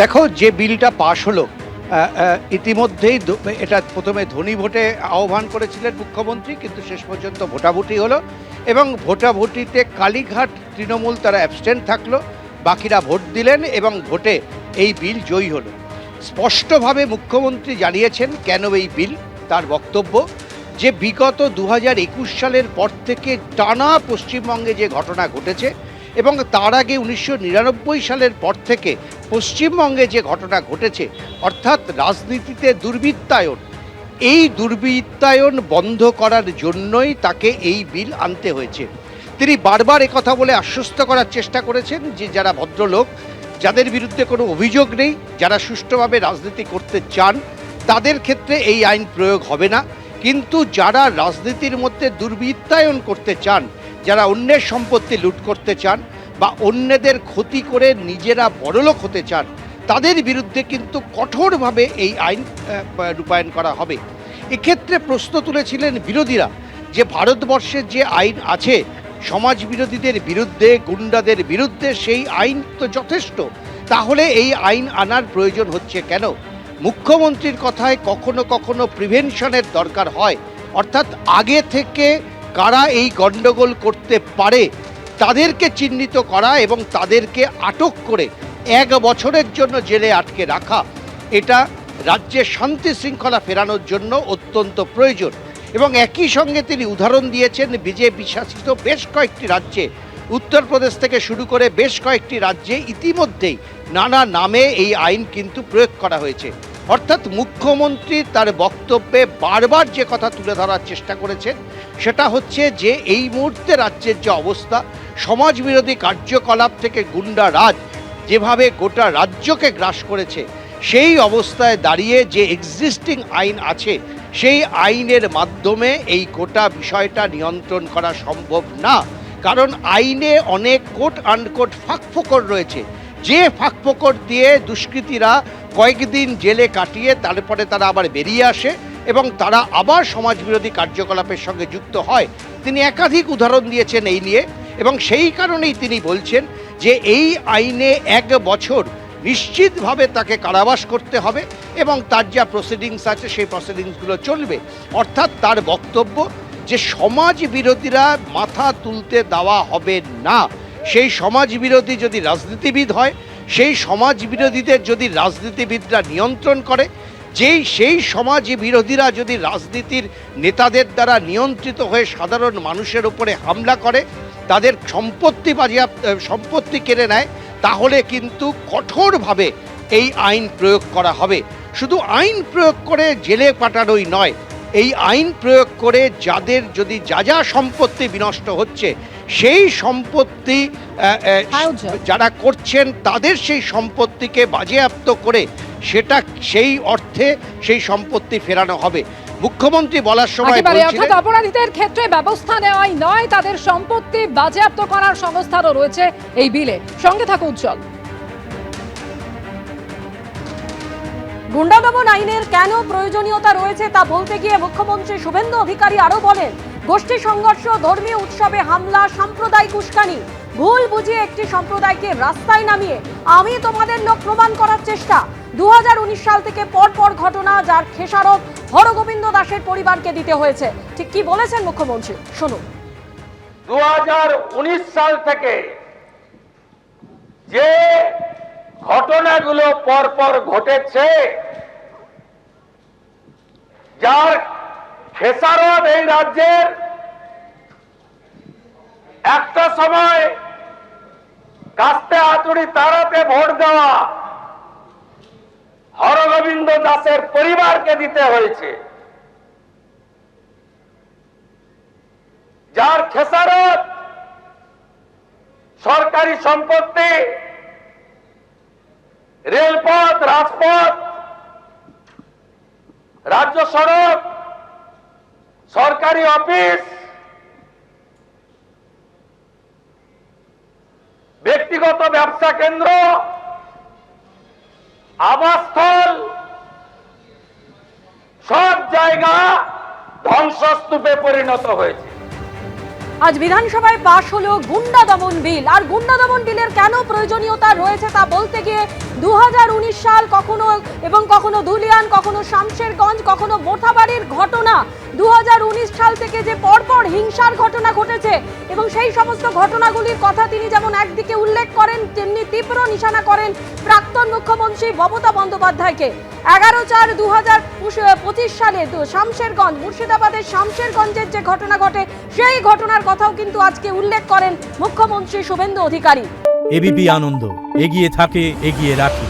দেখো, যে বিলটা পাশ হলো, ইতিমধ্যেই এটা প্রথমে ধ্বনি ভোটে আহ্বান করেছিলেন মুখ্যমন্ত্রী, কিন্তু শেষ পর্যন্ত ভোটাভুটি হলো এবং ভোটাভুটিতে কালীঘাট তৃণমূল তারা অ্যাবস্টেন্ট থাকলো, বাকিরা ভোট দিলেন এবং ভোটে এই বিল জয়ী হলো। স্পষ্টভাবে মুখ্যমন্ত্রী জানিয়েছেন কেন এই বিল। তার বক্তব্য যে বিগত 2021 সালের পর থেকে টানা পশ্চিমবঙ্গে যে ঘটনা ঘটেছে এবং তার আগে 1999 সালের পর থেকে পশ্চিমবঙ্গে যে ঘটনা ঘটেছে, অর্থাৎ রাজনীতিতে দুর্বৃত্তায়ন, এই দুর্বৃত্তায়ন বন্ধ করার জন্যই তাকে এই বিল আনতে হয়েছে। তিনি বারবার একথা বলে আশ্বস্ত করার চেষ্টা করেছেন যে যারা ভদ্রলোক, যাদের বিরুদ্ধে কোনো অভিযোগ নেই, যারা সুষ্ঠুভাবে রাজনীতি করতে চান, তাদের ক্ষেত্রে এই আইন প্রয়োগ হবে না। কিন্তু যারা রাজনীতির মধ্যে দুর্বৃত্তায়ন করতে চান, যারা অন্যের সম্পত্তি লুট করতে চান বা অন্যদের ক্ষতি করে নিজেরা বড়লোক হতে চান, তাদের বিরুদ্ধে কিন্তু কঠোরভাবে এই আইন রূপায়ণ করা হবে। এক্ষেত্রে প্রশ্ন তুলেছিলেন বিরোধীরা যে ভারতবর্ষের যে আইন আছে সমাজ বিরোধীদের বিরুদ্ধে, গুন্ডাদের বিরুদ্ধে, সেই আইন তো যথেষ্ট, তাহলে এই আইন আনার প্রয়োজন হচ্ছে কেন? মুখ্যমন্ত্রীর কথায় কখনো কখনো প্রিভেনশনের দরকার হয়, অর্থাৎ আগে থেকে কারা এই গণ্ডগোল করতে পারে তাদেরকে চিহ্নিত করা এবং তাদেরকে আটক করে 1 বছরের জন্য জেলে আটকে রাখা, এটা রাজ্যের শান্তি শৃঙ্খলা ফেরানোর জন্য অত্যন্ত প্রয়োজন। এবং একই সঙ্গে তিনি উদাহরণ দিয়েছেন বিজেপি শাসিত বেশ কয়েকটি রাজ্যে, উত্তরপ্রদেশ থেকে শুরু করে বেশ কয়েকটি রাজ্যে ইতিমধ্যেই নানা নামে এই আইন কিন্তু প্রয়োগ করা হয়েছে। অর্থাৎ মুখ্যমন্ত্রী তার বক্তব্যে বারবার যে কথা তুলে ধরার চেষ্টা করেছেন সেটা হচ্ছে যে এই মুহূর্তে রাজ্যের যে অবস্থা, সমাজবিরোধী কার্যকলাপ থেকে গুন্ডা রাজ যেভাবে গোটা রাজ্যকে গ্রাস করেছে, সেই অবস্থায় দাঁড়িয়ে যে এক্সিস্টিং আইন আছে সেই আইনের মাধ্যমে এই গোটা বিষয়টা নিয়ন্ত্রণ করা সম্ভব না। কারণ আইনে অনেক কোট আনকোট ফাঁকফোকর রয়েছে, যে ফাঁকফোকর দিয়ে দুষ্কৃতীরা কয়েকদিন জেলে কাটিয়ে তারপরে তারা আবার বেরিয়ে আসে এবং তারা আবার সমাজবিরোধী কার্যকলাপের সঙ্গে যুক্ত হয়। তিনি একাধিক উদাহরণ দিয়েছেন এই নিয়ে এবং সেই কারণেই তিনি বলছেন যে এই আইনে 1 বছর নিশ্চিতভাবে তাকে কারাবাস করতে হবে এবং তার যা প্রসিডিংস আছে সেই প্রসিডিংসগুলো চলবে। অর্থাৎ তার বক্তব্য যে সমাজ বিরোধীরা মাথা তুলতে দেওয়া হবে না। সেই সমাজ বিরোধী যদি রাজনীতিবিদ হয়, সেই সমাজ বিরোধীদের যদি রাজনীতিবিদরা নিয়ন্ত্রণ করে, সেই সমাজ বিরোধীরা যদি রাজনীতির নেতাদের দ্বারা নিয়ন্ত্রিত হয়ে সাধারণ মানুষের উপরে হামলা করে, তাদের সম্পত্তি কেড়ে নেয়, তাহলে কিন্তু কঠোরভাবে এই আইন প্রয়োগ করা হবে। শুধু আইন প্রয়োগ করে জেলে পাঠানোই নয়, এই আইন প্রয়োগ করে যাদের যদি যা সম্পত্তি বিনষ্ট হচ্ছে সেই সম্পত্তি যারা করছেন তাদের সেই সম্পত্তিকে বাজেয়াপ্ত করে সেটা সেই অর্থে সেই সম্পত্তি ফেরানো হবে। মুখ্যমন্ত্রী বলার সময় অর্থাৎ অপরাধীদের ক্ষেত্রে ব্যবস্থা নেওয়াই নয়, তাদের সম্পত্তি বাজেয়াপ্ত করার সংস্থারও রয়েছে এই বিলে। সঙ্গে থাকো উজ্জ্বল। গুন্ডা দমন আইনের কেন প্রয়োজনীয়তা রয়েছে তা বলতে গিয়ে মুখ্যমন্ত্রী শুভেন্দু অধিকারী আরো বলেন, গোষ্ঠী সংঘর্ষ, ধর্মীয় উৎসবে হামলা, সাম্প্রদায়িক উস্কানি, ভুল বুঝিয়ে একটি সম্প্রদায়কে রাস্তায় নামিয়ে আমি তোমাদের লোক প্রমাণ করার চেষ্টা, 2019 সাল থেকে পরপর ঘটনা যার খেসারত হরগোবিন্দ দাসের পরিবারকে দিতে হয়েছে। ঠিক কি বলেছেন মুখ্যমন্ত্রী, শুনুন। 2019 সাল থেকে যে ঘটনাগুলো পরপর ঘটেছে, যার খেসারত এই রাজ্যের একটা সময় কাস্তে হাতুড়ি তাড়াতে ভোট দেওয়া হরগোবিন্দ দাসের পরিবারকে দিতে হয়েছে, যার খেসারত সরকারি সম্পত্তি, রেলপথ, রাজপথ, রাজ্য সড়ক, সরকারি অফিস, ব্যক্তিগত ব্যবসা কেন্দ্র, আবাসস্থল, সব জায়গা ধ্বংসস্তূপে পরিণত হয়েছে। আজ বিধানসভায় পাশ হলো গুন্ডা দমন বিল। আর গুন্ডা দমন বিলের কেন প্রয়োজনীয়তা রয়েছে তা বলতে গিয়ে 2019 সাল কখনো এবং কখনো ধুলিয়ান, কখনো শামশেরগঞ্জ, কখনো মোথাবাড়ির ঘটনা, 2019 সাল থেকে যে পরপর হিংসার ঘটনা ঘটেছে এবং সেই সমস্ত ঘটনাগুলির কথা তিনি যেমন একদিকে উল্লেখ করেন, তেমনি তীব্র নিশানা করেন প্রাক্তন মুখ্যমন্ত্রী মমতা বন্দ্যোপাধ্যায়কে। 11/4/2025 সালে শামশেরগঞ্জ, মুর্শিদাবাদের শামশেরগঞ্জের যে ঘটনা ঘটে সেই ঘটনার কথাও কিন্তু আজকে উল্লেখ করেন মুখ্যমন্ত্রী শুভেন্দু অধিকারী। এবিপি আনন্দ, এগিয়ে থাকে, এগিয়ে রাখে।